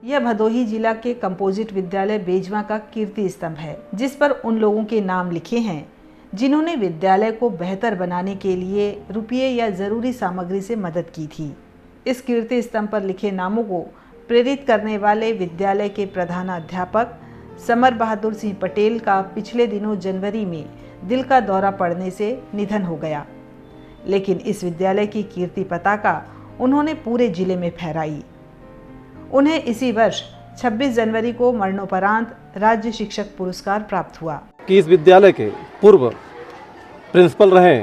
यह भदोही जिला के कंपोजिट विद्यालय बेजवा का कीर्ति स्तंभ है, जिस पर उन लोगों के नाम लिखे हैं जिन्होंने विद्यालय को बेहतर बनाने के लिए रुपये या जरूरी सामग्री से मदद की थी। इस कीर्ति स्तंभ पर लिखे नामों को प्रेरित करने वाले विद्यालय के प्रधानाध्यापक समर बहादुर सिंह पटेल का पिछले दिनों जनवरी में दिल का दौरा पड़ने से निधन हो गया, लेकिन इस विद्यालय की कीर्ति पताका उन्होंने पूरे जिले में फहराई। उन्हें इसी वर्ष 26 जनवरी को मरणोपरांत राज्य शिक्षक पुरस्कार प्राप्त हुआ। कि इस विद्यालय के पूर्व प्रिंसिपल रहे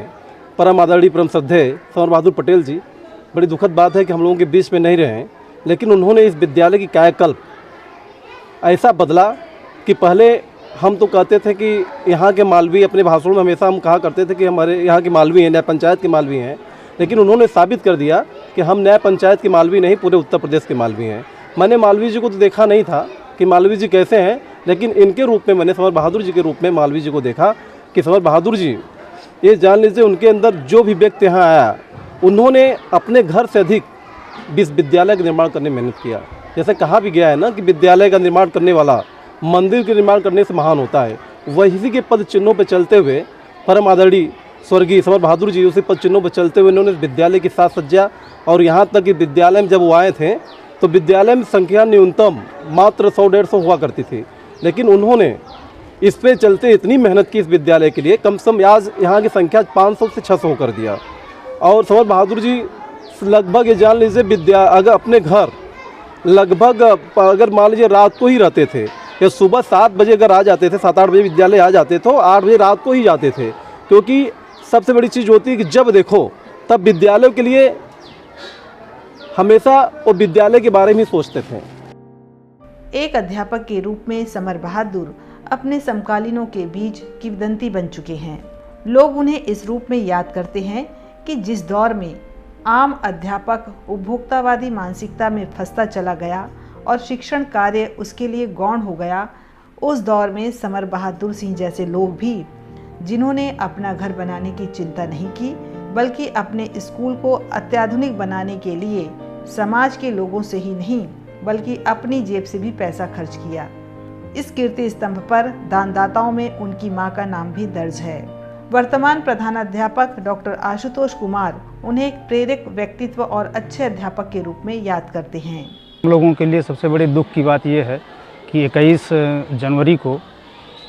परम आदरणीय परम श्रद्धेय समर बहादुर पटेल जी, बड़ी दुखद बात है कि हम लोगों के बीच में नहीं रहे, लेकिन उन्होंने इस विद्यालय की कायाकल्प ऐसा बदला कि पहले हम तो कहते थे कि यहाँ के मालवी, अपने भाषणों में हमेशा हम कहा करते थे कि हमारे यहाँ के मालवी हैं, न्याय पंचायत के मालवी हैं, लेकिन उन्होंने साबित कर दिया कि हम न्याय पंचायत के मालवी नहीं, पूरे उत्तर प्रदेश के मालवी हैं। मैंने मालवी जी को तो देखा नहीं था कि मालवी जी कैसे हैं, लेकिन इनके रूप में मैंने समर बहादुर जी के रूप में मालवी जी को देखा कि समर बहादुर जी, ये जान लीजिए उनके अंदर जो भी व्यक्ति यहाँ आया, उन्होंने अपने घर से अधिक इस विद्यालय का निर्माण करने में मेहनत किया। जैसे कहा भी गया है ना कि विद्यालय का निर्माण करने वाला मंदिर के निर्माण करने से महान होता है, वही के पद चिन्हों पर चलते हुए परम आदरणीय स्वर्गीय समर बहादुर जी उसी पद चिन्हों पर चलते हुए उन्होंने विद्यालय की साज सज्जा, और यहाँ तक कि विद्यालय में जब वो आए थे तो विद्यालय में संख्या न्यूनतम मात्र 100-150 हुआ करती थी, लेकिन उन्होंने इस पे चलते इतनी मेहनत की इस विद्यालय के लिए, कम से कम आज यहाँ की संख्या 500 से 600 कर दिया। और समर बहादुर जी लगभग ये जान लीजिए अगर अपने घर लगभग अगर मान लीजिए रात को ही रहते थे, या सुबह 7 बजे अगर आ जाते थे, 7-8 बजे विद्यालय आ जाते तो 8 बजे रात को ही जाते थे, क्योंकि सबसे बड़ी चीज़ होती है कि जब देखो तब विद्यालयों के लिए हमेशा वो विद्यालय के बारे में सोचते थे। एक अध्यापक के रूप में समर बहादुर अपने समकालीनों के बीच किंवदंती बन चुके हैं। लोग उन्हें इस रूप में याद करते हैं कि जिस दौर में आम अध्यापक उपभोक्तावादी मानसिकता में फंसता चला गया और शिक्षण कार्य उसके लिए गौण हो गया, उस दौर में समर बहादुर सिंह जैसे लोग भी, जिन्होंने अपना घर बनाने की चिंता नहीं की, बल्कि अपने स्कूल को अत्याधुनिक बनाने के लिए समाज के लोगों से ही नहीं बल्कि अपनी जेब से भी पैसा खर्च किया। इस कीर्ति स्तंभ पर दानदाताओं में उनकी मां का नाम भी दर्ज है। वर्तमान प्रधानाध्यापक डॉक्टर आशुतोष कुमार उन्हें एक प्रेरक व्यक्तित्व और अच्छे अध्यापक के रूप में याद करते हैं। हम लोगों के लिए सबसे बड़े दुख की बात यह है कि 21 जनवरी को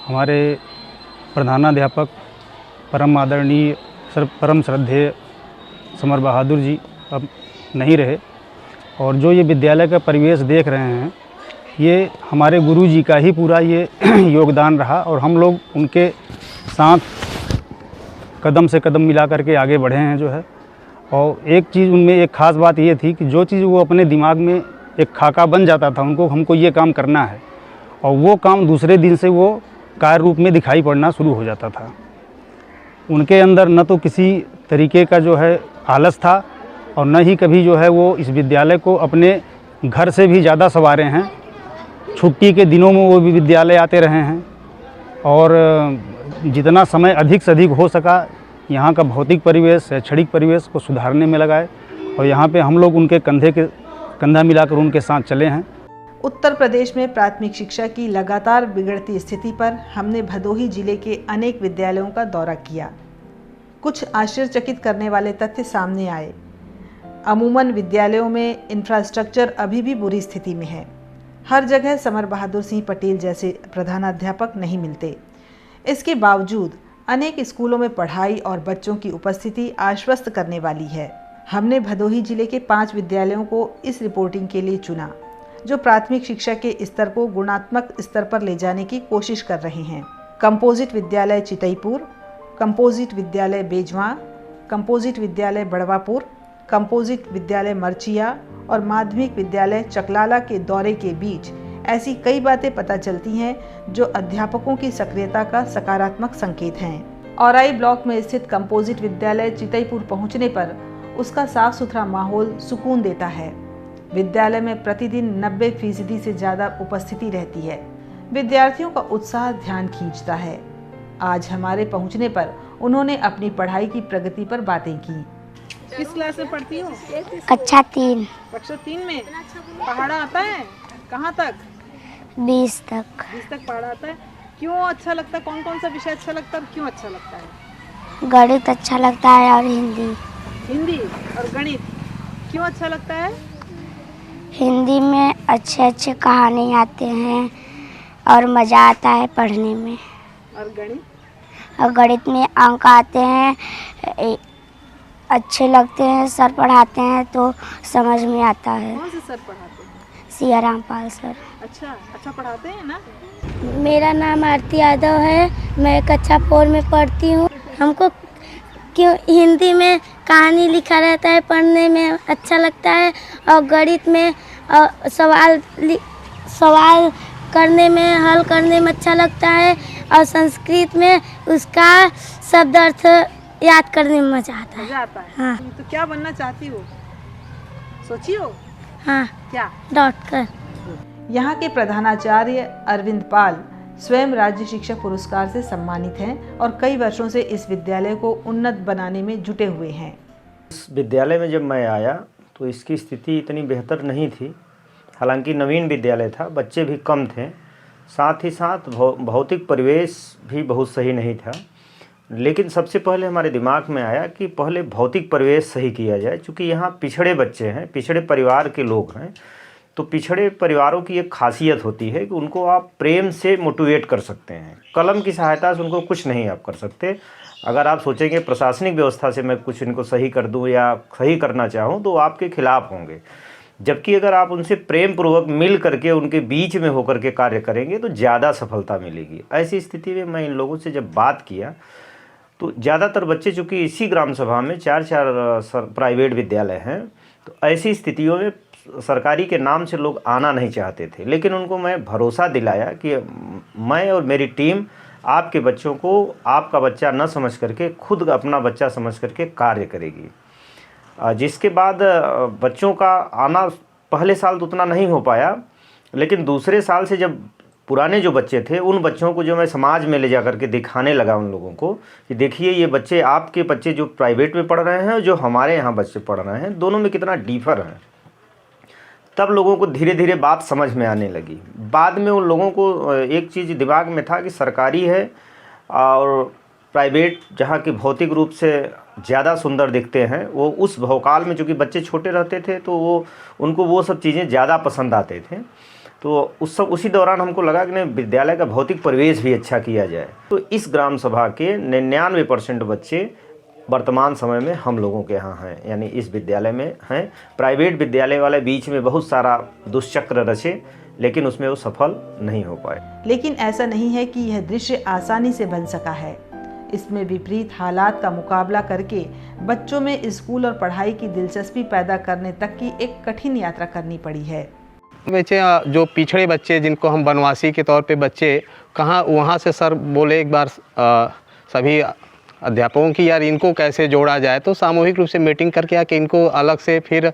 हमारे प्रधानाध्यापक परम आदरणीय परम श्रद्धेय समर बहादुर जी अब नहीं रहे, और जो ये विद्यालय का परिवेश देख रहे हैं, ये हमारे गुरु जी का ही पूरा ये योगदान रहा, और हम लोग उनके साथ कदम से कदम मिला करके आगे बढ़े हैं जो है। और एक चीज़ उनमें एक ख़ास बात ये थी कि जो चीज़ वो अपने दिमाग में एक खाका बन जाता था, हमको ये काम करना है, और वो काम दूसरे दिन से वो कार्य रूप में दिखाई पड़ना शुरू हो जाता था। उनके अंदर न तो किसी तरीके का जो है आलस था, और न ही कभी जो है वो इस विद्यालय को अपने घर से भी ज़्यादा संवारे हैं। छुट्टी के दिनों में वो भी विद्यालय आते रहे हैं, और जितना समय अधिक से अधिक हो सका यहाँ का भौतिक परिवेश, शैक्षणिक परिवेश को सुधारने में लगाए, और यहाँ पे हम लोग उनके कंधा मिलाकर उनके साथ चले हैं। उत्तर प्रदेश में प्राथमिक शिक्षा की लगातार बिगड़ती स्थिति पर हमने भदोही जिले के अनेक विद्यालयों का दौरा किया। कुछ आश्चर्यचकित करने वाले तथ्य सामने आए। अमूमन विद्यालयों में इंफ्रास्ट्रक्चर अभी भी बुरी स्थिति में है। हर जगह समर बहादुर सिंह पटेल जैसे प्रधानाध्यापक नहीं मिलते। इसके बावजूद अनेक स्कूलों में पढ़ाई और बच्चों की उपस्थिति आश्वस्त करने वाली है। हमने भदोही जिले के 5 विद्यालयों को इस रिपोर्टिंग के लिए चुना, जो प्राथमिक शिक्षा के स्तर को गुणात्मक स्तर पर ले जाने की कोशिश कर रहे हैं। कंपोजिट विद्यालय चितईपुर, कंपोजिट विद्यालय बेजवा, कंपोजिट विद्यालय बड़वापुर, कंपोजिट विद्यालय मरचिया और माध्यमिक विद्यालय चकलाला के दौरे के बीच ऐसी कई बातें पता चलती हैं जो अध्यापकों की सक्रियता का सकारात्मक संकेत हैं। औराई ब्लॉक में स्थित कंपोजिट विद्यालय चितईपुर पहुंचने पर उसका साफ सुथरा माहौल सुकून देता है। विद्यालय में प्रतिदिन 90% से ज़्यादा उपस्थिति रहती है। विद्यार्थियों का उत्साह ध्यान खींचता है। आज हमारे पहुंचने पर उन्होंने अपनी पढ़ाई की प्रगति पर बातें की। किस क्लास में पढ़ती हो? कक्षा 3। कक्षा 3 में पहाड़ा आता है? कहाँ तक? 20 तक। 20 तक पढ़ाता है। क्यों अच्छा लगता है? कौन कौन सा विषय अच्छा लगता है और क्यों अच्छा लगता है? गणित अच्छा लगता है और हिंदी। हिंदी और गणित क्यों अच्छा लगता है? हिंदी में अच्छे अच्छे कहानी आते हैं और मज़ा आता है पढ़ने में। और गणित? और गणित में अंक आते हैं, अच्छे लगते हैं, सर पढ़ाते हैं तो समझ में आता है। कौन से सर पढ़ाते हैं? सिया रामपाल सर। अच्छा पढ़ाते हैं ना? मेरा नाम आरती यादव है, मैं कक्षा 4 में पढ़ती हूँ। हमको क्यों हिंदी में कहानी लिखा रहता है, पढ़ने में अच्छा लगता है और गणित में सवाल करने में, हल करने में अच्छा लगता है और संस्कृत में उसका शब्द अर्थ याद करने में मज़ा आता है। मजा आता है। हाँ। तो क्या बनना चाहती हो? सोची हो? हाँ, क्या? डॉक्टर। यहाँ के प्रधानाचार्य अरविंद पाल स्वयं राज्य शिक्षक पुरस्कार से सम्मानित हैं और कई वर्षों से इस विद्यालय को उन्नत बनाने में जुटे हुए हैं। इस विद्यालय में जब मैं आया तो इसकी स्थिति इतनी बेहतर नहीं थी। हालांकि नवीन विद्यालय था, बच्चे भी कम थे, साथ ही साथ भौतिक परिवेश भी बहुत सही नहीं था। लेकिन सबसे पहले हमारे दिमाग में आया कि पहले भौतिक परिवेश सही किया जाए, क्योंकि यहाँ पिछड़े बच्चे हैं, पिछड़े परिवार के लोग हैं। तो पिछड़े परिवारों की एक खासियत होती है कि उनको आप प्रेम से मोटिवेट कर सकते हैं, कलम की सहायता से उनको कुछ नहीं आप कर सकते। अगर आप सोचेंगे प्रशासनिक व्यवस्था से मैं कुछ इनको सही कर दूं या सही करना चाहूं तो आपके खिलाफ होंगे। जबकि अगर आप उनसे प्रेम पूर्वक मिल करके उनके बीच में होकर के कार्य करेंगे तो ज़्यादा सफलता मिलेगी। ऐसी स्थिति में मैं इन लोगों से जब बात किया तो ज़्यादातर बच्चे, चूँकि इसी ग्राम सभा में 4 प्राइवेट विद्यालय हैं, तो ऐसी स्थितियों में सरकारी के नाम से लोग आना नहीं चाहते थे। लेकिन उनको मैं भरोसा दिलाया कि मैं और मेरी टीम आपके बच्चों को आपका बच्चा न समझ करके खुद अपना बच्चा समझ करके कार्य करेगी। जिसके बाद बच्चों का आना पहले साल तो उतना नहीं हो पाया, लेकिन दूसरे साल से जब पुराने जो बच्चे थे उन बच्चों को जो मैं समाज में ले जा करके दिखाने लगा उन लोगों को कि देखिए ये बच्चे, आपके बच्चे जो प्राइवेट में पढ़ रहे हैं और जो हमारे यहाँ बच्चे पढ़ रहे हैं, दोनों में कितना डिफर है। तब लोगों को धीरे धीरे बात समझ में आने लगी। बाद में उन लोगों को एक चीज़ दिमाग में था कि सरकारी है और प्राइवेट जहाँ की भौतिक रूप से ज़्यादा सुंदर दिखते हैं, वो उस भौकाल में, चूँकि बच्चे छोटे रहते थे तो उनको वो सब चीज़ें ज़्यादा पसंद आते थे। तो उसी दौरान हमको लगा कि नहीं, विद्यालय का भौतिक परिवेश भी अच्छा किया जाए। तो इस ग्राम सभा के 99% बच्चे वर्तमान समय में हम लोगों के यहाँ हैं, यानी इस विद्यालय में हैं। प्राइवेट विद्यालय वाले बीच में बहुत सारा दुष्चक्र रचे, लेकिन उसमें वो सफल नहीं हो पाए। लेकिन ऐसा नहीं है कि यह दृश्य आसानी से बन सका है। इसमें विपरीत हालात का मुकाबला करके बच्चों में स्कूल और पढ़ाई की दिलचस्पी पैदा करने तक की एक कठिन यात्रा करनी पड़ी है। बच्चे जो पिछड़े बच्चे, जिनको हम वनवासी के तौर पे बच्चे, कहाँ वहाँ से सर बोले एक बार सभी अध्यापकों की, यार इनको कैसे जोड़ा जाए। तो सामूहिक रूप से मीटिंग करके आके इनको अलग से, फिर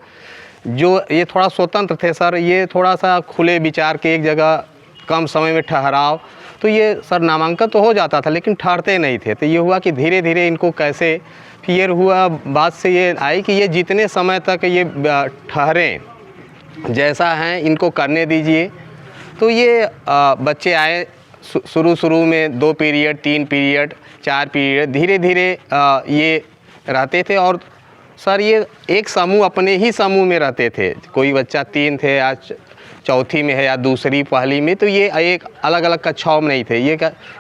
जो ये थोड़ा स्वतंत्र थे सर, ये थोड़ा सा खुले विचार के, एक जगह कम समय में ठहराव, तो ये सर नामांकन तो हो जाता था लेकिन ठहरते नहीं थे। तो ये हुआ कि धीरे धीरे इनको कैसे, फिर हुआ बात से ये आई कि ये जितने समय तक ये ठहरें, जैसा है इनको करने दीजिए। तो ये बच्चे आए, शुरू में 2 पीरियड, 3 पीरियड, 4 पीरियड, धीरे धीरे ये रहते थे। और सर ये एक समूह, अपने ही समूह में रहते थे। कोई बच्चा 3 थे, आज चौथी में है या दूसरी पहली में, तो ये एक अलग अलग कक्षाओं में नहीं थे।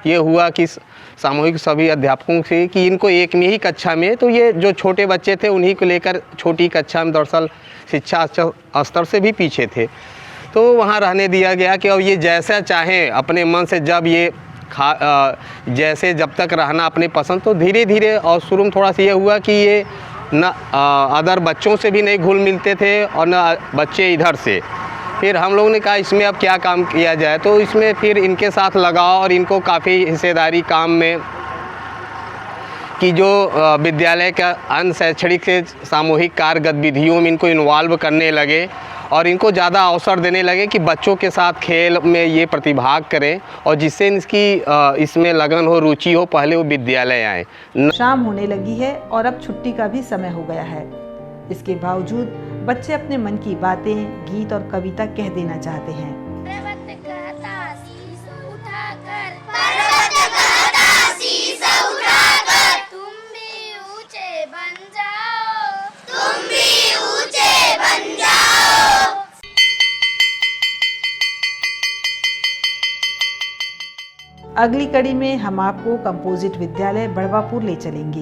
ये हुआ कि सामूहिक सभी अध्यापकों से कि इनको एक में ही कक्षा में, तो ये जो छोटे बच्चे थे उन्हीं को लेकर छोटी कक्षा में, दरअसल शिक्षा स्तर से भी पीछे थे, तो वहाँ रहने दिया गया कि अब ये जैसा चाहें अपने मन से, जब ये जैसे जब तक रहना अपने पसंद। तो धीरे धीरे और शुरू में थोड़ा सा ये हुआ कि ये न अदर बच्चों से भी नहीं घुल मिलते थे और न बच्चे इधर से। फिर हम लोगों ने कहा इसमें अब क्या काम किया जाए, तो इसमें फिर इनके साथ लगाओ और इनको काफ़ी हिस्सेदारी काम में, कि जो विद्यालय का अन्य शैक्षणिक से सामूहिक कार्य गतिविधियों में इनको इन्वॉल्व करने लगे और इनको ज़्यादा अवसर देने लगे कि बच्चों के साथ खेल में ये प्रतिभाग करें और जिससे इसकी इसमें लगन हो, रुचि हो, पहले वो विद्यालय आए। शाम होने लगी है और अब छुट्टी का भी समय हो गया है। इसके बावजूद बच्चे अपने मन की बातें गीत और कविता कह देना चाहते हैं। अगली कड़ी में हम आपको कंपोजिट विद्यालय बड़वापुर ले चलेंगे।